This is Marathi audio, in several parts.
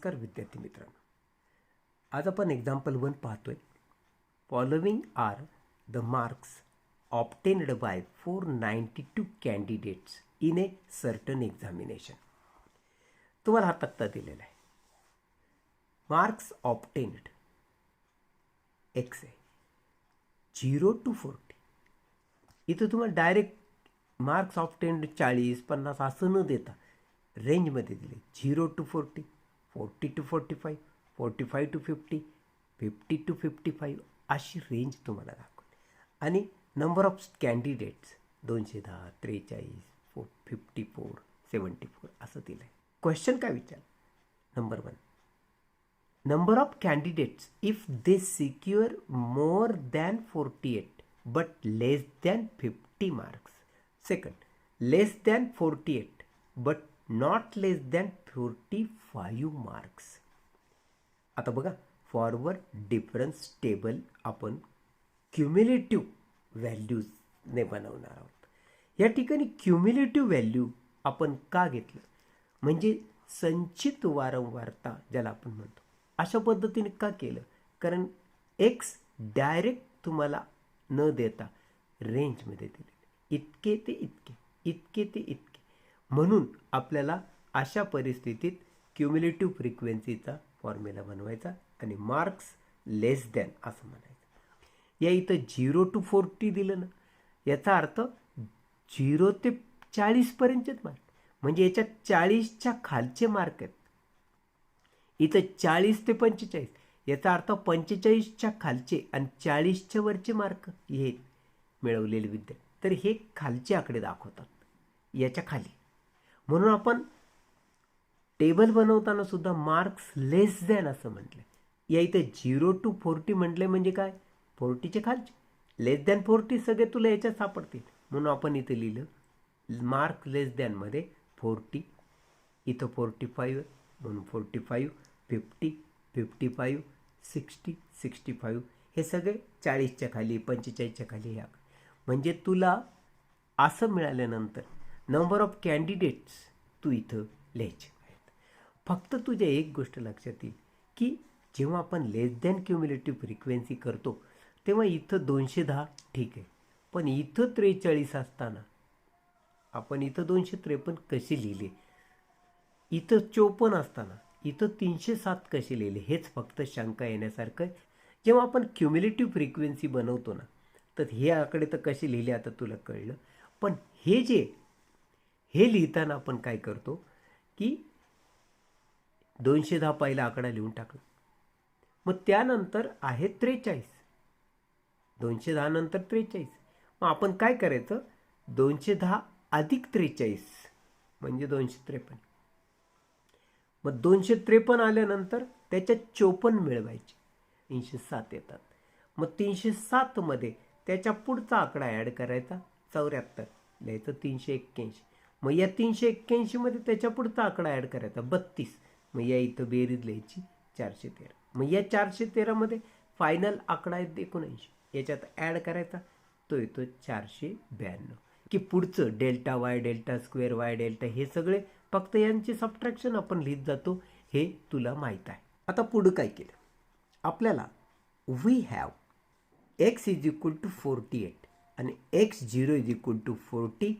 नमस्कार विद्यार्थी मित्रांनो, आज आपण एक्झाम्पल 1 पाहतोय. Following are the marks obtained by 492 candidates in a certain examination. तुम्हाला हा तक्ता दिलेला आहे. मार्क्स ऑब्टेन्ड एक्स आहे 0 to 40. इथं तुम्हाला डायरेक्ट मार्क्स ऑब्टेन्ड 40-50 असं न देता रेंजमध्ये दिले 0 to 40, 40 to 45, 45 to 50, 50 to 55 अशी रेंज तुम्हाला दाखवली. आणि नंबर ऑफ कॅन्डिडेट्स 210, 43, 54, 74 असं दिलं आहे. क्वेश्चन काय विचार? Number 1, number of candidates if they secure more than 48 but less than 50 marks. Second, less than 48 but not less than 45 marks. आता बघा, फॉरवर्ड डिफरन्स टेबल आपण क्युम्युलेटिव्ह व्हॅल्यूजने बनवणार आहोत. या ठिकाणी क्युम्युलेटिव्ह व्हॅल्यू आपण का घेतलं म्हणजे संचित वारंवारता ज्याला आपण म्हणतो अशा पद्धतीने का केलं? कारण एक्स डायरेक्ट तुम्हाला न देता रेंजमध्ये दिले इतके ते इतके, इतके ते इतके. म्हणून आपल्याला अशा परिस्थितीत क्युम्युलेटिव्ह फ्रिक्वेन्सीचा फॉर्म्युला बनवायचा आणि मार्क्स लेस दॅन असं म्हणायचं. या इथं 0 to 40 दिलं ना, याचा अर्थ 0 ते 40पर्यंतचेच मार्क, म्हणजे याच्यात 40च्या खालचे मार्क आहेत. इथं 40 ते 45, याचा अर्थ 45च्या खालचे आणि 40च्या वरचे मार्क हे मिळवलेले विद्यार्थी. तर हे खालचे आकडे दाखवतात याच्या खाली. म्हणून आपण टेबल बनवताना सुद्धा मार्क्स लेस दॅन असं म्हटलं. या इथं 0 to 40 म्हटलं म्हणजे काय? 40चे खालचे. लेस दॅन 40 सगळे तुला याच्यात सापडतील. म्हणून आपण इथं लिहिलं मार्क लेस दॅनमध्ये 40, इथं 45 म्हणून 45, 50, 55, 60, 65 हे सगळे 40च्या खाली, 45च्या खाली. ह्या म्हणजे तुला असं मिळाल्यानंतर नंबर ऑफ कॅन्डिडेट्स तू इथं लिहायचे आहेत. फक्त तुझ्या एक गोष्ट लक्षात येईल की जेव्हा आपण लेस दॅन क्युम्युलेटिव्ह फ्रिक्वेन्सी करतो तेव्हा इथं 210 ठीक आहे, पण इथं 43 असताना आपण इथं 253 कशी लिहिले, इथं 54 असताना इथं 307 कसे लिहिले, हेच फक्त शंका येण्यासारखं आहे. जेव्हा आपण क्युम्युलेटिव्ह फ्रिक्वेन्सी बनवतो ना, तर हे आकडे तर कसे लिहिले आता तुला कळलं. पण हे लिहिताना आपण काय करतो की 210 पहिला आकडा लिहून टाकला, मग त्यानंतर आहे 43, 210 नंतर 43. मग आपण काय करायचं, 210 अधिक 43 म्हणजे 253. मग 253 आल्यानंतर त्याच्यात 54 मिळवायचे, 307 येतात. मग 307 मध्ये त्याच्या पुढचा आकडा ॲड करायचा, 74 लिहायचं, 381. मग या 381 मध्ये त्याच्या पुढचा आकडा ॲड करायचा, 32. मग या इथं बेरीज लिहायची 413. मग या 413 मध्ये फायनल आकडा आहे 79, याच्यात ॲड करायचा, तो येतो 492. की पुढचं delta y, delta square Y, delta हे सगळे फक्त यांची सबट्रॅक्शन आपण लिहित जातो, हे तुला माहीत आहे. आता पुढं काय केलं आपल्याला, we have x is equal to 48 आणि x0 is equal to 40,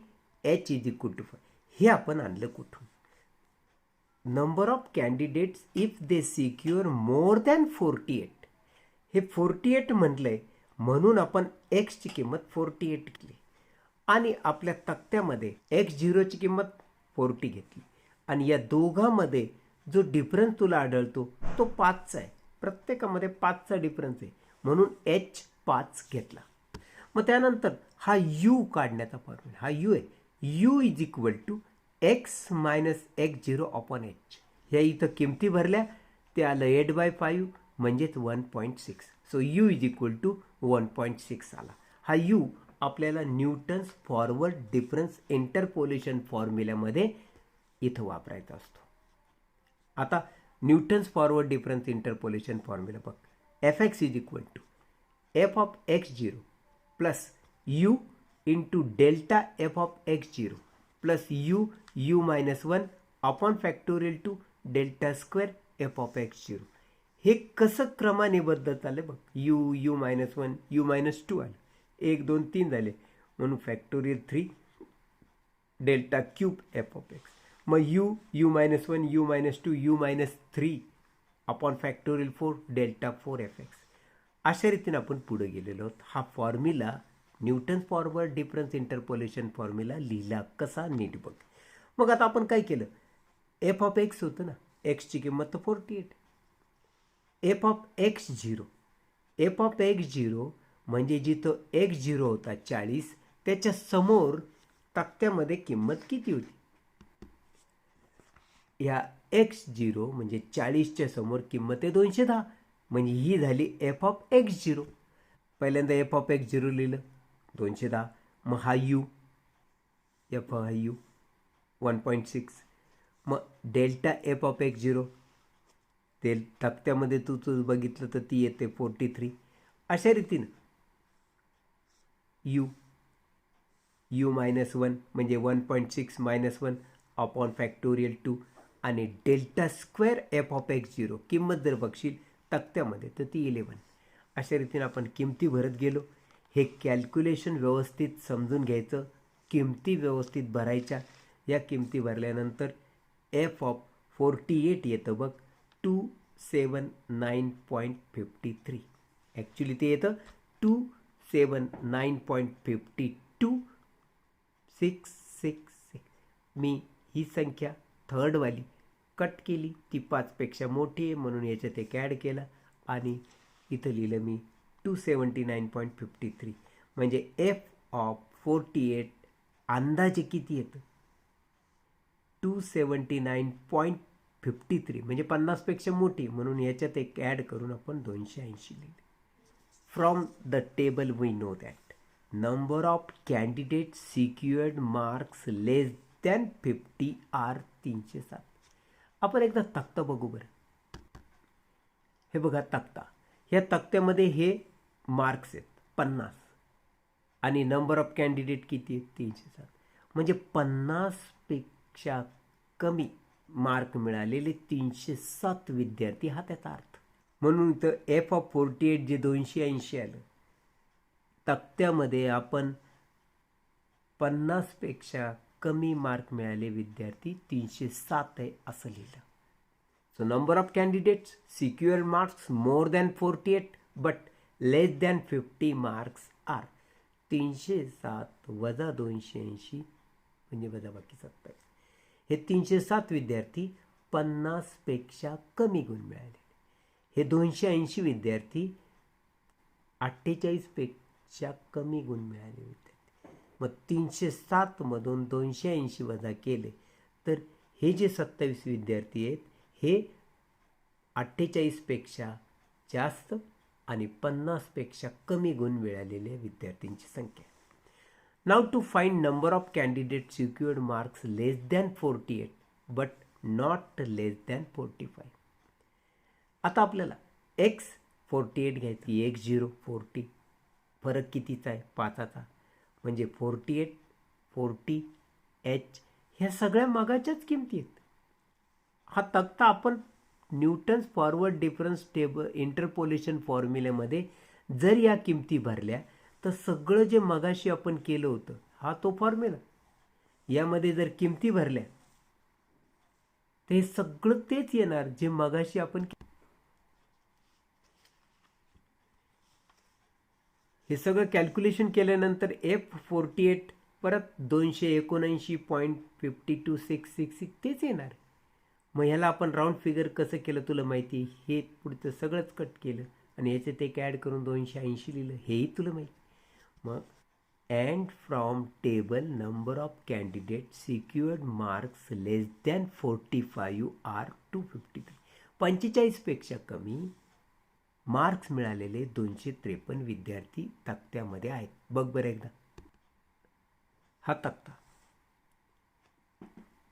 h is equal to 4. हे आपण आणलं कुठून? Number of candidates if they secure more than 48. हे 48 म्हटलंय म्हणून आपण एक्सची किंमत 48 केली आणि आपल्या तक्त्यामध्ये x0ची किंमत 40 घेतली आणि या दोघांमध्ये जो डिफरन्स तुला आढळतो तो 5चा आहे. प्रत्येकामध्ये 5चा डिफरन्स आहे म्हणून h5 घेतला. मग त्यानंतर हा u काढण्याचा फॉर्म्युला, हा u आहे, u is equal to x minus x0 upon h. ह्या इथं किमती भरल्या, ते आलं 8/5 म्हणजेच 1.6. So u is equal to 1.6 आला. हा u आपल्याला न्यूटन्स फॉरवर्ड डिफरन्स इंटरपोलेशन फॉर्म्युल्यामध्ये इथं वापरायचा असतो. आता Newton's forward difference interpolation formula बघ, fx is equal to f of x0 plus u into delta f of x0 plus u minus 1 upon factorial two delta square F of x zero. हे कसं क्रमाने बदलत आलं बघ. यू -1 U-2 आलं, 1 2 3 झाले म्हणून factorial 3 delta cube F of x. मग U-1 U-2 U-3 upon factorial 4 delta 4 F x. अशा रीतीने आपण पुढे गेलेलो आहोत. हा formula Newton forward difference interpolation formula लिहिला कसा नीट बघ. मग आता आपण काय केलं, एफ ऑफ एक्स होतं ना, एक्सची किंमत तर 48. F of x zero, F of x zero म्हणजे जिथं एक्स झिरो होता 40 त्याच्या समोर तक्त्यामध्ये किंमत किती होती. या एक्स झिरो म्हणजे 40च्या समोर किंमत आहे 210, म्हणजे ही झाली एफ ऑफ एक्स झिरो. पहिल्यांदा एफ ऑफ एक्स झिरो लिहिलं 210. मग हा यू, एफ हा यू 1.6. मग delta F of x zero ते तक्त्यामध्ये तू बघितलं तर ती येते 43. अशा रीतीनं U-1 म्हणजे 1.6 -1 अपॉन फॅक्टोरियल 2 आणि delta square F of x zero किंमत जर बघशील तक्त्यामध्ये तर ती 11. अशा रीतीने आपण किमती भरत गेलो. हे कॅल्क्युलेशन व्यवस्थित समजून घ्यायचं, किमती व्यवस्थित भरायच्या. या किमती भरल्यानंतर एफ ऑफ 48 येतं बघ 279.53. ॲक्च्युली ते येतं 279.52666. मी ही संख्या थर्डवाली कट केली, ती 5पेक्षा मोठी आहे म्हणून याच्यात एक ॲड केला आणि इथं लिहिलं मी 279.53. म्हणजे एफ ऑफ 48 अंदाजे किती येतं 279.53 म्हणजे 50पेक्षा मोठी म्हणून याच्यात एक ॲड करून आपण 280 लिहिले. From the table we know that number of candidate secured marks less than 50 are 307. आपण एकदा तक्ता बघू बरं. हे बघा तक्ता, ह्या तक्त्यामध्ये हे मार्क्स आहेत 50 आणि नंबर ऑफ कॅन्डिडेट किती आहेत 307. म्हणजे 50पेक्षा कमी मार्क मिळालेले 307 विद्यार्थी हा त्याचा अर्थ. म्हणून इथं एफ ऑफ 48 जे 280 आलं तक्त्यामध्ये आपण 50पेक्षा कमी मार्क मिळाले विद्यार्थी 307 आहे असं लिहिलं. So number of candidates secure marks more than 48 but less than 50 marks are 307 वजा 280 म्हणजे वजा बाकी 27. हे 307 विद्यार्थी 50पेक्षा कमी गुण मिळाले. हे 280 विद्यार्थी 48पेक्षा कमी गुण मिळाले विद्यार्थी. मग 307 मधून 280 वजा केले तर हे जे 27 विद्यार्थी आहेत हे 48पेक्षा जास्त आणि 50पेक्षा कमी गुण मिळालेल्या विद्यार्थ्यांची संख्या. Now to find number of candidate secured marks less than 48 but not less than 45. आता आपल्याला एक्स 48 घ्यायची, एक्स 0 40, फरक कितीचा आहे 5चा, म्हणजे 48 40 एच ह्या सगळ्या मगाच्याच किमती आहेत. हा तक्ता आपण Newton's forward difference table interpolation फॉर्म्युल्यामध्ये जर या किमती भरल्या तर सगळं जे मगाशी आपण केलं होतं हा तो फॉर्म्युला, यामध्ये जर किमती भरल्या तर हे सगळं तेच येणार जे मगाशी आपण हे सगळं कॅल्क्युलेशन केल्यानंतर एफ 48 परत 279.52666 तेच येणार. मग ह्याला आपण राऊंड फिगर कसं केलं तुला माहिती, हे पुढचं सगळंच कट केलं आणि ह्याच्यात एक ॲड करून 280 लिहिलं, हेही तुला माहिती. मग and from table number of candidate secured marks less than 45 are 253. 45पेक्षा कमी मार्क्स मिळालेले 253 विद्यार्थी तक्त्यामध्ये आहेत. बघ बरं एकदा हा तक्ता,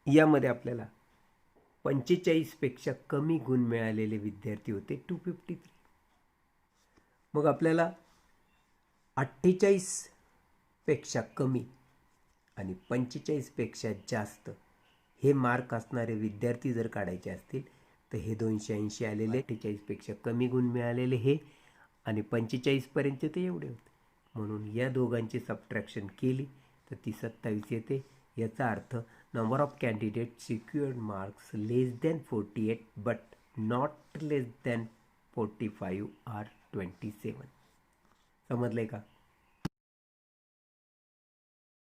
यामध्ये आपल्याला 45पेक्षा कमी गुण मिळालेले विद्यार्थी होते 253. मग आपल्याला 48पेक्षा कमी आणि 45पेक्षा जास्त हे मार्क असणारे विद्यार्थी जर काढायचे असतील तर हे 280 आलेले 48पेक्षा कमी गुण मिळालेले हे आणि 45पर्यंत ते एवढे होते. म्हणून या दोघांची सबट्रॅक्शन केली तर ती 27 येते. याचा अर्थ number of candidate secured marks less than 48 but not less than 45 are 27. समजले का?